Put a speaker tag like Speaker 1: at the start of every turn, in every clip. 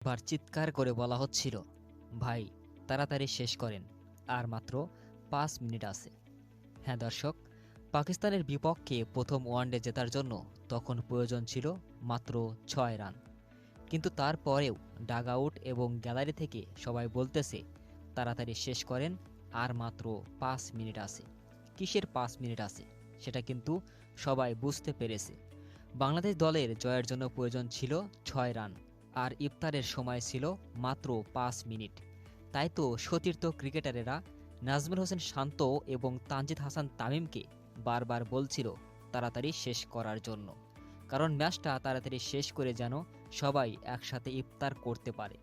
Speaker 1: বার চিৎকার করে বলা হচ্ছিল, ভাই তাড়াতাড়ি শেষ করেন, আর মাত্র 5 মিনিট আছে। হ্যাঁ দর্শক, পাকিস্তানের বিপক্ষে প্রথম ওয়ানডে জেতার জন্য তখন প্রয়োজন ছিল মাত্র 6 রান। কিন্তু তারপরেও ডাগ আউট এবং গ্যালারি থেকে সবাই বলতেছে, তাড়াতাড়ি শেষ করেন, আর মাত্র 5 মিনিট আছে। কিসের 5 মিনিট আছে সেটা কিন্তু সবাই বুঝতে পেরেছে। বাংলাদেশ দলের জয়ের জন্য প্রয়োজন ছিল 6 রান, আর ইফতারের সময় ছিল মাত্র 5 মিনিট। তাই তো সতীর্থ ক্রিকেটারেরা নাজমুল হোসেন শান্ত এবং তানজিদ হাসান তামিমকে বারবার বলছিল তাড়াতাড়ি শেষ করার জন্য, কারণ ম্যাচটা তাড়াতাড়ি শেষ করে যেন সবাই একসাথে ইফতার করতে পারে।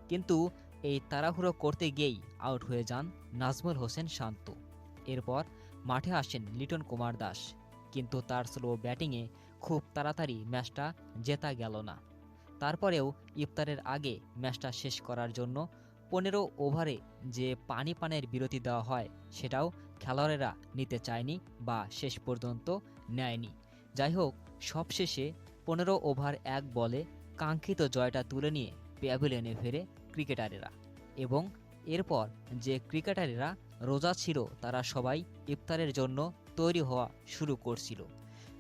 Speaker 1: কিন্তু এই তাড়াহুড়ো করতে গিয়েই আউট হয়ে যান নাজমুল হোসেন শান্ত। এরপর মাঠে আসেন লিটন কুমার দাস, কিন্তু তার স্লো ব্যাটিংয়ে খুব তাড়াতাড়ি ম্যাচটা জেতা গেল না। তারপরেও ইফতারের আগে ম্যাচটা শেষ করার জন্য 15 ওভারে যে পানির বিরতি দেওয়া হয় সেটাও খেলোয়াড়েরা নিতে চায়নি বা শেষ পর্যন্ত নেয়নি। যাই হোক, সবশেষে 15 ওভার 1 বলে কাঙ্ক্ষিত জয়টা তুলে নিয়ে প্যাভিলিয়নে ফেরে ক্রিকেটারেরা। এবং এরপর যে ক্রিকেটারেরা রোজা ছিল তারা সবাই ইফতারের জন্য তৈরি হওয়া শুরু করছিল।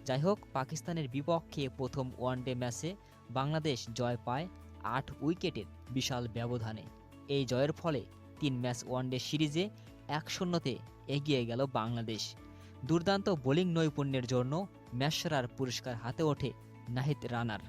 Speaker 1: যাই হোক, পাকিস্তানের বিপক্ষে প্রথম ওয়ানডে ম্যাচে বাংলাদেশ জয় পায় 8 উইকেটের বিশাল ব্যবধানে। এই জয়ের ফলে 3 ম্যাচ ওয়ানডে সিরিজে 1-0-তে এগিয়ে গেল বাংলাদেশ। দুর্দান্ত বোলিং নৈপুণ্যের জন্য ম্যাচ সেরার পুরস্কার হাতে ওঠে নাহিদ রানার।